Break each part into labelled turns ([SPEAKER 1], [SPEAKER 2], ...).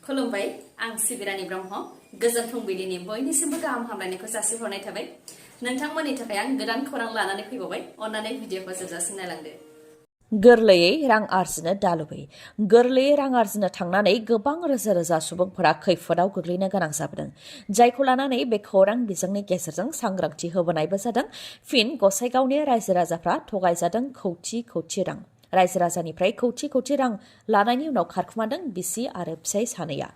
[SPEAKER 1] खुलुमबाय आं सिबिरानि ब्रह्म गोजोन फुंबिलिनि बयनिसिमबो गाहाम हामलायनायखौ जासिहरनाय थाबाय नोंथांमोननि थाखाय आं गोदान खौरां लानानै फैबावबाय अन्नानै भिडिअखौ जोबजासिम नायलांदो
[SPEAKER 2] गोरलैयै रां आरजिनो दा लुबैयो गोरलैयै रां आरजिनो थांनानै गोबां रोजा रोजा सुबुंफोरा खैफोदाव गोग्लैनो गोनां जाबोदों जायखौ लानानै बे खौरां बिजोंनि गेजेरजों सांग्रांथि होबोनायबो जादों फिन गसाइगावनि रायजो राजाफ्रा थगायजादों खौथि रां रायजो राजानिफ्राय खौथि रां लानायनि उनाव खारखुमादों बिसि आरो फिसाय सानैया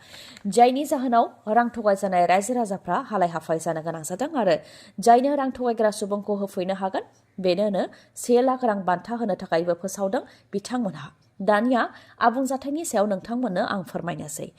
[SPEAKER 2] जायनि जाहोनाव रां थगायजानाय रायजो राजाफ्रा हालाय हाफाय जानो गोनां जादों आरो जायनो रां थगायग्रा सुबुंखौ होफैनो हागोन बेनोनो 1 लाख रां बान्था होनो थाखायबो फोसावदों बिथांमोनहा दानिया आबुं जाथायनि सायाव नोंथांमोननो आं फोरमायनोसै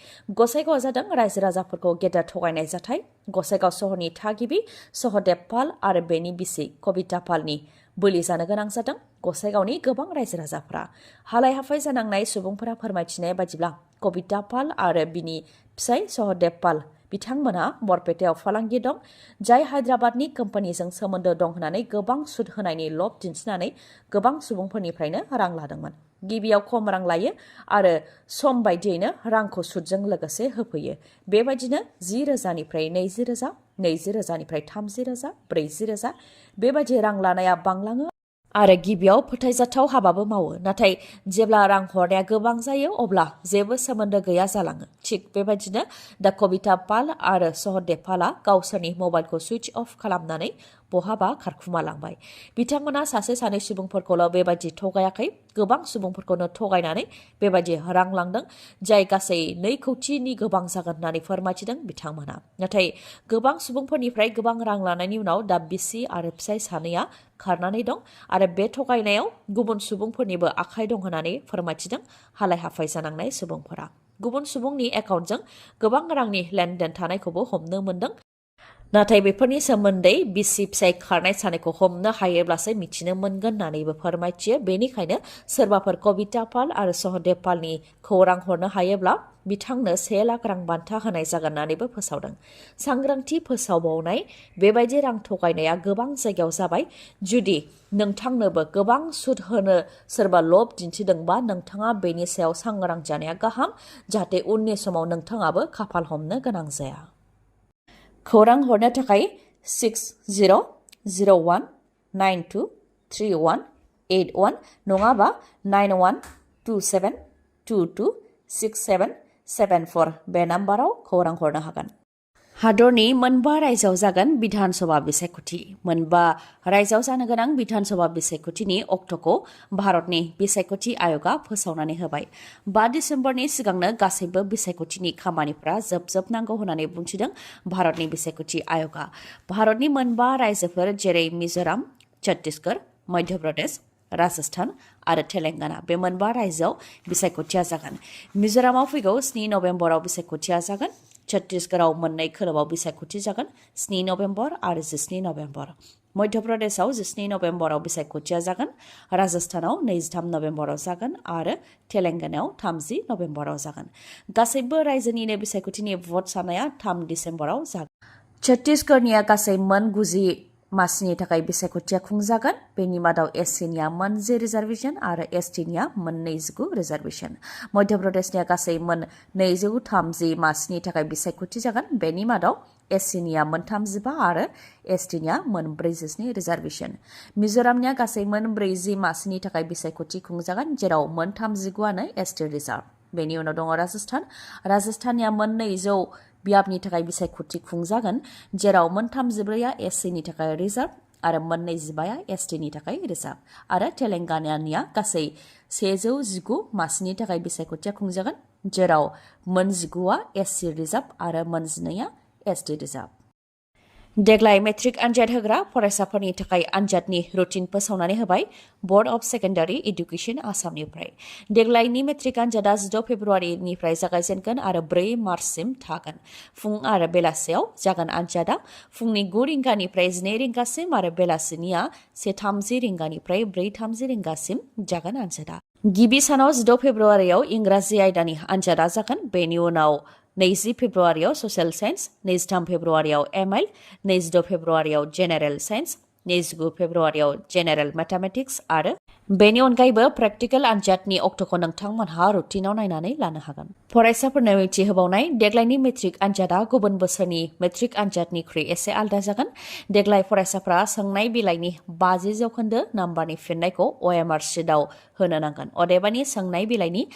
[SPEAKER 2] गसाइगावआ जादों रायजो राजाफोरखौ गेदेर थगायनाय जाथाय गसाइगाव सहरनि थागिबि सहदेब पाल आरो बेनि बिसि कबिता पालनि बोलि जानो गोनां जादों गसाइगावनि गोबां रायजो राजाफ्रा हालाय हाफाय जानांनाय सुबुंफोरा फोरमायथिनाय बायदिब्ला कबिता पाल आरो बिनि फिसाय सहदेब पाल बिथांमोनहा बरपेटायाव फालांगि दं जाय हायद्राबादनि कम्पानिजों सोमोन्दो दं होननानै गोबां सुद होनायनि लब दिन्थिनानै गोबां सुबुंफोरनिफ्रायनो रां लादोंमोन गिबियाव खम रां लायो आरो सम बायदियैनो रांखौ सुदजों लोगोसे होफैयो बेबायदिनो 10,000निफ्राय 20,000 20,000निफ्राय 30,000 40,000 बेबायदि रां लानाया बांलाङो आरो गिबियाव फोथायजाथाव हाबाबो मावो नाथाय जेब्ला रां हरनाया गोबां जायो अब्ला जेबो सोमोन्दो गैया जालाङो थिग बेबायदिनो दा कबिता पाल आरो सहदेब पालआ गावसोरनि मबाइलखौ सुइच अफ खालामनानै बहाबा खारखुमालांबाय बिथांमोना सासे सानै सुबुंफोरखौल' बेबायदि थगायाखै गोबां सुबुंफोरखौनो थगायनानै बेबायदि रां लांदों जाय गासै 2 कौटिनि गोबां जागोन होननानै फोरमायथिदों बिथांमोना नाथाय गोबां सुबुंफोरनिफ्राय गोबां रां लानायनि उनाव दा बिसि आरो फिसाय सानैया खारनानै दं आरो बे थगायनायाव गुबुन सुबुंफोरनिबो आखाइ दं होननानै फोरमायथिदों हालाय हाफाय जानांनाय सुबुंफोरा गुबुन सुबुंनि एकाउन्टजों गोबां रांनि लेनदेन थानायखौबो हमनो मोन्दों नाथाय बेफोरनि सोमोन्दै बिसि फिसाय खारनाय सानैखौ हमनो हायोब्लासो मिथिनो मोनगोन होननानैबो फोरमायथियो बेनिखायनो सोरबाफोर कबिता पाल आरो सहदेब पालनि खौरां हरनो हायोब्ला बिथांनो 1 लाख रां बान्था होनाय जागोन होननानैबो फोसावदों सांग्रांथि फोसावबावनाय बेबायदि रां थगायनाया गोबां जायगायाव जाबाय जुदि नोंथांनोबो गोबां सुद होनो सोरबा लब दिन्थिदोंबा नोंथाङा बेनि सायाव सांग्रां जानाया गाहाम जाहाथे उननि समाव नोंथाङाबो खाफाल हमनो गोनां जाया खौरां हरनो थाखाय 6001923181 नङाबा 9127226774 बे नाम्बाराव खौरां हरनो हागोन हादरनि मोनबा रायजोआव जागोन बिधान सभा बिसायख'थि मोनबा रायजोआव जानो गोनां बिधान सभा बिसायख'थिनि अक्ट'खौ भारतनि बिसायख'थि आय'गआ फोसावनानै होबाय 5 डिसेम्बरनि सिगांनो गासैबो बिसायख'थिनि खामानिफोरा जोबनांगौ होननानै बुंथिदों भारतनि बिसायख'थि आय'गआ भारतनि मोनबा रायजोफोर जेरै मिज'राम छत्तीसगढ़ मध्य प्रदेश राजस्थान आरो तेलेंगाना बे मोनबा रायजोआव बिसायख'थिया जागोन मिज'रामाव फैगौ 7 नभेम्बराव बिसायख'थिया जागोन छत्तीसगढ़आव मोननै खोलोबाव बिसायख'थि जागोन 7 नभेम्बर आरो 17 नभेम्बर मध्य प्रदेशआव 17 नभेम्बराव बिसायख'थिया जागोन राजस्थानाव 23 नभेम्बराव जागोन आरो तेलेंगानायाव 30 नभेम्बराव जागोन गासैबो रायजोनिनो बिसायख'थिनि भट साननाया 3 डिसेम्बराव जागोन छत्तीसगढ़निया गासै मोन 90 मासिनि थाखाय बिसायख'थिया खुंजागोन बेनि मादाव एससिनिया 9 रिजार्भेशन आरो एसटिनिया 29 रिजार्भेशन मध्य प्रदेशनिया गासै मोन 230 मासिनि थाखाय बिसायख'थि जागोन बेनि मादाव एससिनिया 35 आरो एसटिनिया 47 रिजार्भेशन मिज'रामनिया गासै 40 मासिनि थाखाय बिसायख'थि खुंजागोन जेराव 39आनो एसटि रिजार्भ बेनि उनाव दङ राजस्थाननिया 200 बियाबनि थाखाय बिसायख'थि खुंजागोन जेराव 34आ एससिनि थाखाय रिजार्भ आरो 25आ एसटिनि थाखाय रिजार्भ आरो तेलेंगानानिया गासै 119 मासिनि थाखाय बिसायख'थिया खुंजागोन जेराव 19आ एससि रिजार्भ आरो 12आ एसटि रिजार्भ देग्लाय मेट्रिक आनजाद होग्रा फरायसाफोरनि थाखाय आनजादनि रुटिन फोसावनानै होबाय बर्ड अफ सेकेन्डारि एडुकेशन आसामनिफ्राय देग्लायनि मेट्रिक आनजादा 16 फेब्रुवारिनिफ्राय जागायजेनगोन आरो 4 मार्चसिम थागोन फुं आरो बेलासियाव जागोन आनजादा फुंनि 9 रिंगानिफ्राय 12 रिंगासिम आरो बेलासिनिया 1:30 रिंगानिफ्राय 4:30 रिंगासिम जागोन आनजादा गिबि सानाव 16 फेब्रुवारियाव इंराजि आयदानि आनजादा जागोन बेनि उनाव 20 फेब्रुवारियाव ससियेल साइन्स 23 फेब्रुवारियाव एमएल 22 फेब्रुवारियाव जेनेरेल साइन्स 29 फेब्रुवारियाव जेनेरेल मेथामेटिक्स आरो बेनि अनगायैबो प्रेक्टिकेल आनजादनि अक्ट'खौ नोंथांमोनहा रुटिनाव नायनानै लानो हागोन। फरायसाफोरनो मिथिहोबावनाय देग्लायनि मेट्रिक आनजादा गुबुन बोसोरनि मेट्रिक आनजादनिख्रुइ एसे आलदा जागोन। देग्लाय फरायसाफोरा सोंनाय बिलाइनि 50% नाम्बारनि फिननायखौ OMR शीटआव होनो नांगोन। अदेबानि सोंनाय बिलाइनि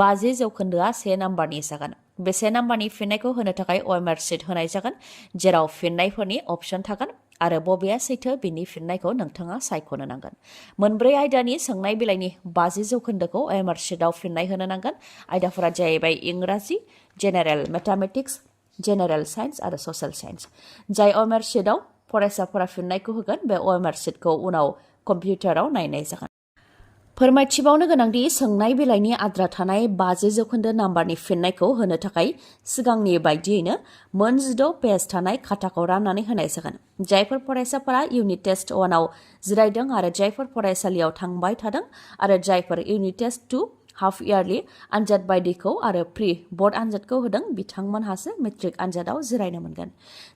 [SPEAKER 2] 50%आ 1 नाम्बारनि जागोन। बे 1 नाम्बारनि फिननायखौ होनो थाखाय OMR शीट होनाय जागोन, जेराव फिननायफोरनि अप्शन थागोन आरो बबेया सैथो बिनि फिननायखौ नोंथाङा सायख'नो नांगोन। मोनब्रै आयदानि सोंनाय बिलाइनि 50%खौ OMR शीटआव फिननाय होनो नांगोन। आयदाफोरा जाहैबाय इंराजि, जेनेरेल मेथामेटिक्स, जेनेरेल साइन्स आरो ससियेल साइन्स। जाय OMR शीटआव फरायसाफोरा फिननायखौ होगोन, बे OMR शीटखौ उनाव कम्पिउटाराव नायनाय जागोन। फोरमायथिबावनो गोनांदि सोंनाय बिलाइनि आद्रा थानाय 50% नाम्बारनि फिननायखौ होनो थाखाय सिगांनि बायदियैनो मोन 16 पेज थानाय खाताखौ राननानै होनाय जागोन। जायफोर फरायसाफोरा इउनिट टेस्ट 1 आव जिरायदों आरो जायफोर फरायसालियाव थांबाय थादों आरो जायफोर इउनिट टेस्ट 2 हाफ इयारलि आनजाद बायदिखौ आरो प्रि बोर्ड आनजादखौ होदों, बिथांमोनहासो मेट्रिक आनजादाव जिरायनो मोनगोन।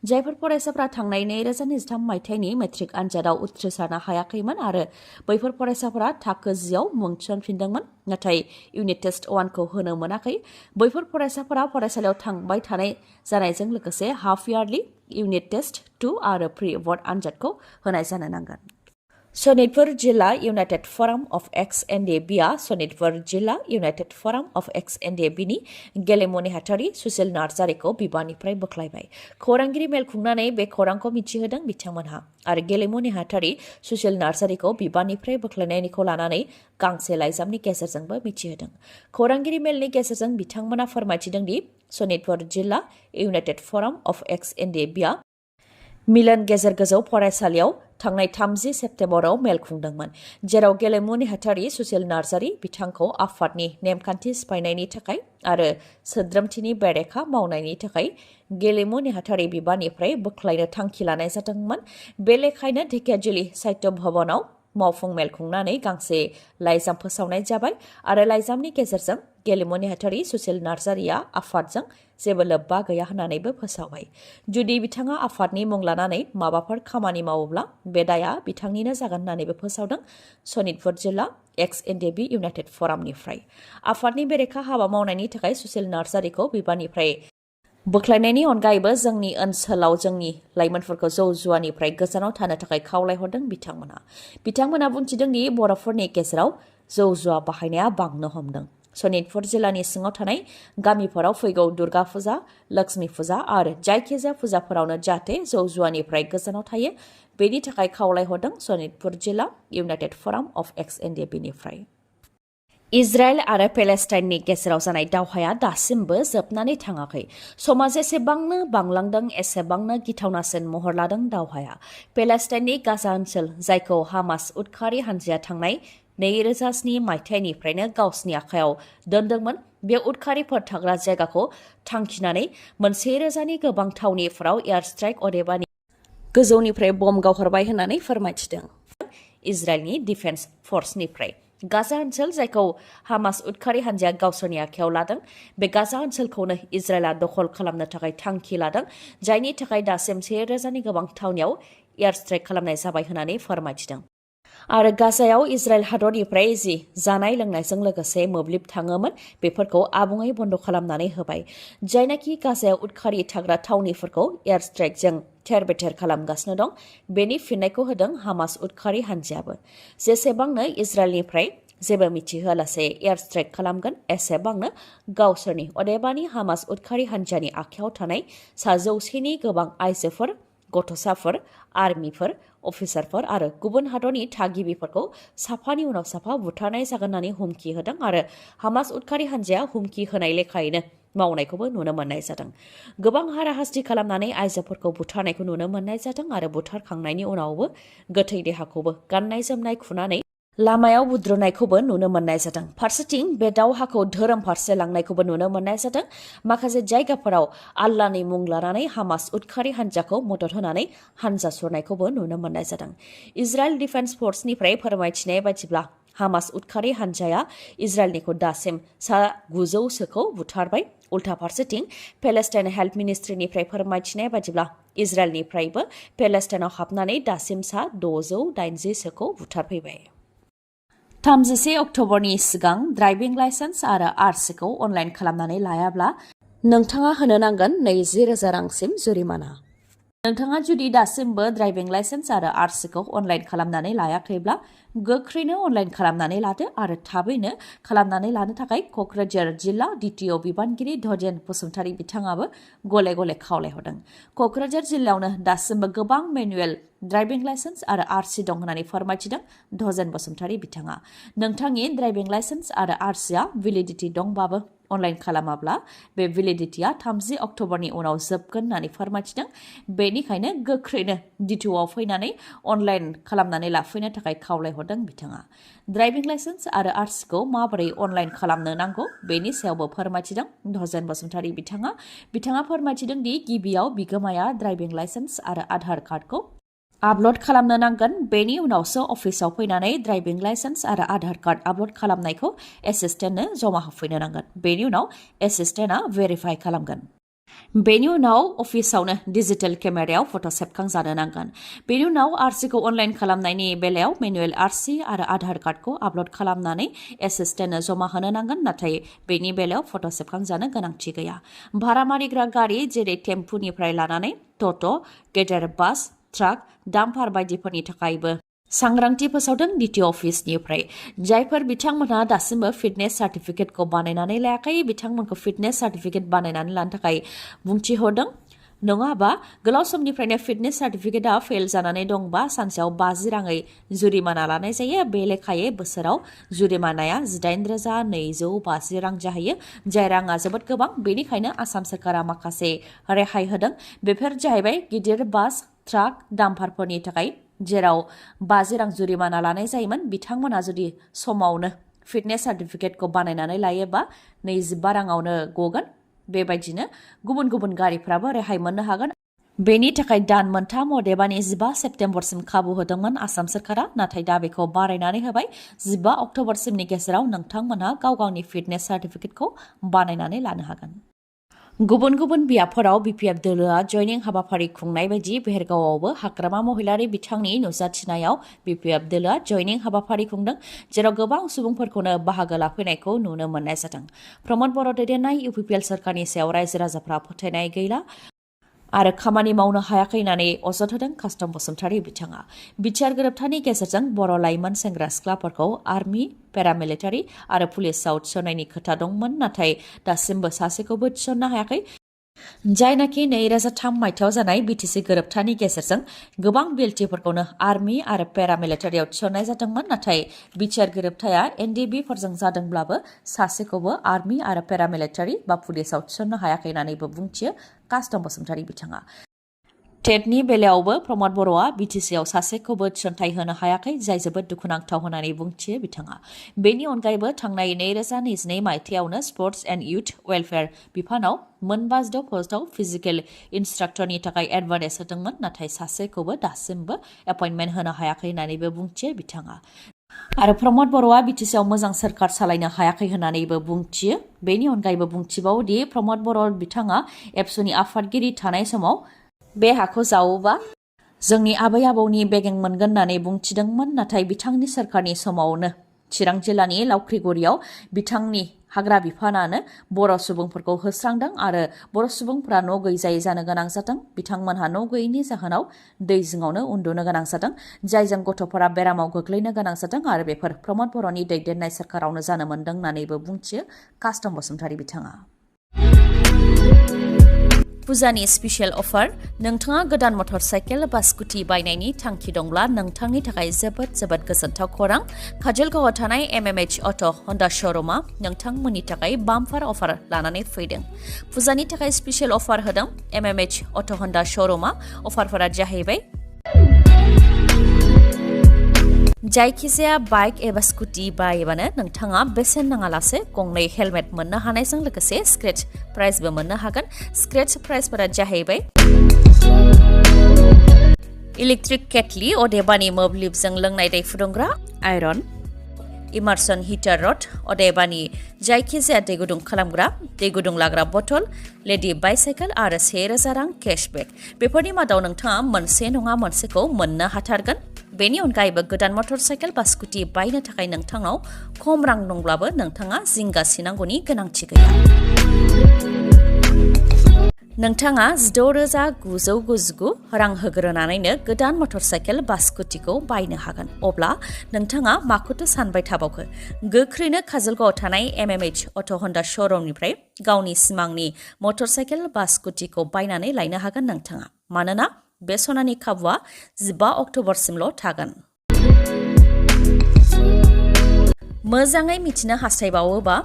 [SPEAKER 2] जायफोर फरायसाफोरा थांनाय 2023 मायथाइनि मेट्रिक आनजादाव उथ्रिसारनो हायाखैमोन आरो बैफोर फरायसाफोरा थाखो 10 आव मुं थिसनफिनदोंमोन, नाथाय इउनिट टेस्ट 1 खौ होनो मोनाखै, बैफोर फरायसाफोरा फरायसालियाव थांबाय थानाय जानायजों लोगोसे हाफ इयारलि, इउनिट टेस्ट 2 आरो प्रि बोर्ड आनजादखौ होनाय जानो नांगोन। सनितपुर जिल्ला इउनाइटेड फराम अफ एक्स-एन-डि-बिआ सनितपुर जिल्ला इउनाइटेड फराम अफ एक्स-एन-डि-बिनि गेलेमु नेहाथारि सुशील नार्जारिखौ बिबाननिफ्राय बोख्लायबाय। खौरांगिरि मेल खुंनानै बे खौरांखौ मिथिहोदों बिथांमोनहा आरो गेलेमु नेहाथारि सुशील नार्जारिखौ बिबाननिफ्राय बोख्लायनायखौ लानानै गांसे लाइजामनि गेजेरजोंबो मिथिहोदों। खौरांगिरि मेलनि गेजेरजों बिथांमोना फोरमायथिदों दि सनितपुर जिल्ला इउनाइटेड फराम अफ एक्स-एन-डि-बिआ मिलन गेजेर गोजौ फरायसालियाव थांनाय 30 सेप्तेम्बराव मेल खुंदोंमोन, जेराव गेलेमु नेहाथारि सुशील नार्जारि बिथांखौ आफादनि नेमखान्थि सिफायनायनि थाखाय आरो सोद्रोमथिनि बेरेखा मावनायनि थाखाय गेलेमु नेहाथारि बिबाननिफ्राय बोख्लायनो थांखि लानाय जादोंमोन। बे लेखायैनो ढेकियाजुलि साहित्य भवनाव मावफुं मेल खुंनानै गांसे लाइजाम फोसावनाय जाबाय आरो लाइजामनि गेजेरजों गेलेमु नेहाथारि सुशील नार्जारिया आफादजों जेबो लोब्बा गैया होननानैबो फोसावबाय। जुदि बिथाङा आफादनि मुं लानानै माबाफोर खामानि मावोब्ला बे दाया बिथांनिनो जागोन होननानैबो फोसावदों सनितपुर जिल्ला एक्स-एन-डि-बि इउनाइटेड फरामनिफ्राय। आफादनि बेरेखा हाबा मावनायनि थाखाय सुशील नार्जारिखौ बिबाननिफ्राय बोख्लायनायनि अनगायैबो जोंनि ओनसोलाव जोंनि लाइमोनफोरखौ जौ जुवानिफ्राय गोजानाव थानो थाखाय खावलायहरदों बिथांमोना बुंथिदों दि बर'फोरनि गेजेराव जौ जुवा बाहायनाया बांनो हमदों। सनितपुर जिल्लानि सिङाव थानाय गामिफोराव फैगौ दुर्गा फुजा, लक्ष्मी फुजा आरो जायखिजाया फुजाफोरावनो जाहाथे जौ जुवानिफ्राय गोजानाव थायो, बेनि थाखाय खावलायहरदों सनितपुर जिल्ला इउनाइटेड फराम अफ एक्स-एन-डि-बिनिफ्राय। इजराइल आरो पेलेस्टाइननि गेजेराव जानाय दावहाया दासिमबो जोबनानै थाङाखै। समा जेसेबांनो बांलांदों एसेबांनो गिथावनासिन महर लादों दावहाया। पेलेस्टाइननि गाजा ओनसोल, जायखौ हामास उदखारि हानजाया थांनाय 2007 मायथाइनिफ्रायनो गावसिनि आखायाव दोनदोंमोन, बे उदखारिफोर थाग्रा जायगाखौ थांखिनानै 1,000नि गोबां थावनिफोराव एयार स्ट्राइक अदेबानि गोजौनिफ्राय बम गावहरबाय होननानै फोरमायथिदों इजराइलनि डिफेन्स फर्सनिफ्राय। गाजा ओनसोल, जायखौ हामास उदखारि हानजाया गावसोरनि आखायाव लादों, बे गाजा ओनसोलखौनो इजराइलआ दखल खालामनो थाखाय थांखि लादों, जायनि थाखाय दासिम 1,000नि गोबां थावनियाव एयार स्ट्राइक खालामनाय जाबाय होननानै फोरमायथिदों। आरो गाजायाव इजराइल हादरनिफ्राय जि जानाय लोंनायजों लोगोसे मोब्लिब थाङोमोन, बेफोरखौ आबुङै बन्द खालामनानै होबाय। जायनाखि गाजायाव उदखारि थाग्रा थावनिफोरखौ एयार स्ट्राइकजों थेर बेथेर खालामगासिनो दं, बेनि फिननायखौ होदों हामास उदखारि हानजायाबो। जेसेबांनो इजराइलनिफ्राय जेबो मिथिहोआलासे एयार स्ट्राइक खालामगोन, एसेबांनो गावसोरनि अदेबानि हामास उदखारि हानजानि आखायाव थानाय 100नि गोबां आइजोफोर, गथ'साफोर, आर्मिफोर, अफिसारफोर आरो गुबुन हादरनि थागिबिफोरखौ साफानि उनाव साफा बुथारनाय जागोन होननानै हुमखि होदों आरो हामास उदखारि हानजाया हुमखि होनाय लेखायैनो मावनायखौबो नुनो मोननाय जादों। गोबां हाराहास्ति खालामनानै आइजोफोरखौ बुथारनायखौ नुनो मोननाय जादों आरो बुथारखांनायनि उनावबो गोथै देहाखौबो गाननाय जोमनाय खुनानै लामायाव बुद्रुनायखौबो नुनो मोननाय जादों। फारसेथिं बे दावहाखौ धोरोम फारसे लांनायखौबो नुनो मोननाय जादों। माखासे जायगाफोराव आल्लाहनि मुं लानानै हामास उदखारि हानजाखौ मदद होनानै हानजा सुरनायखौबो नुनो मोननाय जादों। इजराइल डिफेन्स फर्सनिफ्राय फोरमायथिनाय बायदिब्ला हामास उदखारि हानजाया इजराइलनिखौ दासिम 900सोखौ बुथारबाय। उल्था फारसेथिं पेलेस्टाइन हेल्थ मिनिस्ट्रिनिफ्राय फोरमायथिनाय बायदिब्ला इजराइलनिफ्रायबो पेलेस्टाइनाव हाबनानै दासिम 680सोखौ बुथारफैबाय। 31 अक्ट'बरनि सिगां ड्राइभिं लाइसेन्स आरो आरसिखौ अनलाइन खालामनानै लायाब्ला नोंथाङा होनो नांगोन 20,000 रांसिम जुरिमाना। नोंथाङा जुदि दासिमबो ड्राइभिं लाइसेन्स आरो आरसिखौ अनलाइन खालामनानै लायाखैब्ला गोख्रैनो अनलाइन खालामनानै लादो आरो थाबैनो खालामनानै लानो थाखाय क'क्राझार जिल्ला DTO बिबानगिरि धजेन बसुमतारी बिथाङाबो गले गले खावलायहरदों। क'क्राझार जिल्लायावनो दासिमबो गोबां मेनुवेल ड्राइभिं लाइसेन्स आरो आरसि दं होननानै फोरमायथिदों धजेन बसुमतारी बिथाङा। नोंथांनि ड्राइभिं लाइसेन्स आरो आरसिया भेलिडिटि दंबाबो अनलाइन खालामाब्ला बे भेलिडिटिया 30 अक्ट'बरनि उनाव जोबगोन होननानै फोरमायथिदों। बेनिखायनो गोख्रैनो DTOआव फैनानै अनलाइन खालामनानै लाफैनो थाखाय खावलायहरदों बिथाङा। ड्राइभिं लाइसेन्स आरो आरसिखौ माबोरै अनलाइन खालामनो नांगौ बेनि सायावबो फोरमायथिदों धजेन बसुमतारी बिथाङा फोरमायथिदों दि गिबियाव बिगोमाया ड्राइभिं लाइसेन्स आरो आधार कार्डखौ आपल'ड खालामनो नांगोन। बेनि उनावसो अफिसाव फैनानै ड्राइभिं लाइसेन्स आरो आधार कार्ड आपल'ड खालामनायखौ एसिस्टेन्टनो जमा होफैनो नांगोन। बेनि उनाव एसिस्टेन्टआ भेरिफाइ खालामगोन। बेनि उनाव अफिसावनो डिजिटेल केमेरायाव फट' सेबखांजानो नांगोन। बेनि उनाव आरसिखौ अनलाइन खालामनायनि बेलायाव मेनुवेल आरसि आरो आधार कार्डखौ आपल'ड खालामनानै एसिस्टेन्टनो जमा होनो नांगोन। नाथाय बेनि बेलायाव फट' सेबखांजानो गोनांथि गैया। भारा मारिग्रा गारि जेरै टेम्पुनिफ्राय लानानै ट'ट', गेदेर बास, ट्राक, डाम्पार बायदिफोरनि थाखायबो सांग्रांथि फोसावदों DTO अफिसनिफ्राय। जायफोर बिथांमोनहा दासिमबो फिटनेस सार्टिफिकेटखौ बानायनानै लायाखै बिथांमोनखौ फिटनेस सार्टिफिकेट बानायनानै लानो थाखाय बुंथि हरदों। नङाबा गोलाव समनिफ्रायनो फिटनेस सार्टिफिकेटआ फेल जानानै दंबा सानसेयाव 50 राङै जुरिमाना लानाय जायो। बे लेखायै बोसोराव जुरिमानाया 18,250 रां जाहैयो। जाय राङा जोबोद गोबां। बेनिखायनो आसाम सोरखारा माखासे रेहाय होदों। बेफोर जाहैबाय गिदिर बास, ट्राक, डाम्पारफोरनि थाखाय जेराव 50 रां जुरिमाना लानाय जायोमोन। बिथांमोना जुदि समावनो फिटनेस सार्टिफिकेटखौ बानायनानै लायोबा 25 राङावनो गगोन। बेबायदिनो गुबुन गुबुन गारिफ्राबो रेहाय मोननो हागोन। बेनि थाखाय दान मोनथाम अदेबानि 15 सेप्तेम्बरसिम खाबु होदोंमोन आसाम सोरखारा। नाथाय दा बेखौ बारायनानै होबाय। 15 अक्ट'बरसिमनि गेजेराव नोंथांमोनहा गाव गावनि फिटनेस सार्टिफिकेटखौ बानायनानै लानो हागोन। गुबुन गुबुन बियाबफोराव BPF दोलोआ जयनिं हाबाफारि खुंनाय बायदि बेहेरगावआवबो हाग्रामा महिलारि बिथांनि नुजाथिनायाव BPF दोलोआ जयनिं हाबाफारि खुंदों। जेराव गोबां सुबुंफोरखौनो बाहागो लाफैनायखौ नुनो मोननाय जादों। प्रमद बर' दैदेननाय UPPL सोरखारनि सायाव रायजो राजाफ्रा फोथायनाय गैला आरो खामानि मावनो हायाखै होननानै अजद होदों कास्टम बसुमतारी बिथाङा। बिटिआर गोरोबथानि गेजेरजों बर' लाइमोन सेंग्रा सिख्लाफोरखौ आर्मि, पेरामिलिटारि आरो पुलिसआव थिसननायनि खोथा दंमोन। नाथाय दासिमबो सासेखौबो थिसननो हायाखै। जायनाखि 2003 मायथाइयाव जानाय BTC गोरोबथानि गेजेरजों गोबां बिएलटिफोरखौनो आर्मि आरो पेरामिलिटारियाव थिसननाय जादोंमोन। नाथाय बिटिआर गोरोबथाया NDB-फोरजों जादोंब्लाबो सासेखौबो आर्मि आरो पेरामिलिटारि बा पुलिसआव थिसननो हायाखै होननानैबो बुंथियो कास्टम बसुमतारी बिथाङा। टेटनि बेलायावबो प्रमद बर'आ BTCआव सासेखौबो थिसनथाइ होनो हायाखै। जाय जोबोद दुखुनांथाव होननानै बुंथियो बिथाङा। बेनि अनगायैबो थांनाय 2022 मायथाइयावनो स्पर्ट्स एन्ड इयुथ वेलफेयार बिफानाव 52 पस्टआव फिजिकेल इन्सट्राक्टरनि थाखाय एडभार्टाइज होदोंमोन। नाथाय सासेखौबो दासिमबो एपइन्टमेन्ट होनो हायाखै होननानैबो बुंथियो बिथाङा। आरो प्रमद बर'आ BTCआव मोजां सोरखार सालायनो हायाखै होननानैबो बुंथियो। बेनि अनगायैबो बुंथिबावो दि प्रमद बर' बिथाङा एबसुनि आफादगिरि थानाय समाव बे हाखौ जावोबा जोंनि आबै आबौनि बेगें मोनगोन होननानै बुंथिदोंमोन। नाथाय बिथांनि सोरखारनि समावनो चिरां जिल्लानि लावख्रिगुरियाव बिथांनि हाग्रा बिफानानो बर' सुबुंफोरखौ होस्रांदों आरो बर' सुबुंफोरा न' गैजायै जानो गोनां जादों। बिथांमोनहा न' गैयैनि जाहोनाव दै जिङावनो उन्दुनो गोनां जादों। जायजों गथ'फोरा बेरामाव गोग्लैनो गोनां जादों आरो बेफोर प्रमद बर'नि दैदेननाय सोरखारावनो जानो मोन्दों होननानैबो बुंथियो कास्टम बसुमतारी बिथाङा। फुजानि स्पेशल अफार। नोंथाङा गोदान मटर साइकेल बा स्कुटि बायनायनि थांखि दंब्ला नोंथांनि थाखाय जोबोद गोजोनथाव खौरां। काजलगावआव थानाय MMH अट' हन्डा श'रुमा नोंथांमोननि थाखाय बाम्पार अफार लानानै फैदों। फुजानि थाखाय स्पेशल अफार होदों MMH अट' हन्डा श'रुमा। अफारफोरा जाहैबाय जायखिजाया बाइक एबा स्कुटि बायोबानो नोंथाङा बेसेन नाङालासे गंनै हेलमेट मोननो हानायजों लोगोसे स्क्रेच प्राइजबो मोननो हागोन। स्क्रेच प्राइजफोरा जाहैबाय इलेक्ट्रिक केटलि अदेबानि मोब्लिबजों लोंनाय दै फुदुंग्रा आयरन, इमार्सन हिटार रड अदेबानि जायखिजाया दै गुदुं खालामग्रा, दै गुदुं लाग्रा बथल, लेडि बाइसाइकेल आरो 1000 रां केशबेक। बेफोरनि मादाव नोंथाङा मोनसे नङा मोनसेखौ मोननो हाथारगोन। बेनि अनगायैबो गोदान मटरसाइकेल बा स्कुटि बायनो थाखाय नोंथांनाव खम रां दंब्लाबो नोंथाङा जिंगा सिनांगौनि गोनांथि गैया। नोंथाङा 16,999 रां होग्रोनानैनो गोदान मटरसाइकेल बा स्कुटिखौ बायनो हागोन। अब्ला नोंथाङा माखौथो सानबाय थाबावखो? गोख्रैनो काजलगावआव थानाय MMH अट' हन्डा श'रुमनिफ्राय गावनि सिमांनि मटरसाइकेल बा स्कुटिखौ बायनानै लायनो हागोन नोंथाङा। मानोना बे सनानि खाबुआ 15 अक्ट'बरसिमल' थागोन। मोजाङै मिथिनो हास्थायबावोबा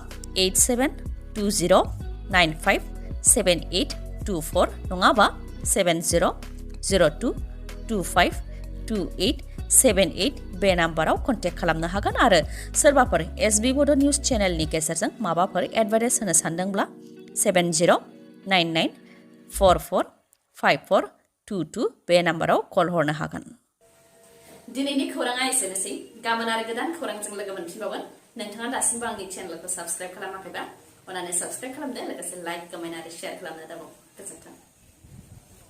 [SPEAKER 2] 8720957824 नङाबा 7002252878 बे नाम्बाराव कन्टेक्ट खालामनो हागोन आरो सोरबाफोर SB बड' निउस चेनेलनि गेजेरजों माबाफोर एडभार्टाइज होनो सानदोंब्ला 7099445422 बे नाम्बाराव कल हरनो हागोन।
[SPEAKER 1] दिनैनि खौराङा एसेनोसै। गाबोन आरो गोदान खौरांजों लोगो मोनफिनबावगोन। नोंथाङा दासिमबो आंनि चेनेलखौ साबस्क्राइब खालामाखैबा अन्नानै साबस्क्राइब खालामदो, लोगोसे लाइक, कमेन्ट आरो शेयार खालामनो दाबाव। गोजोन्थों।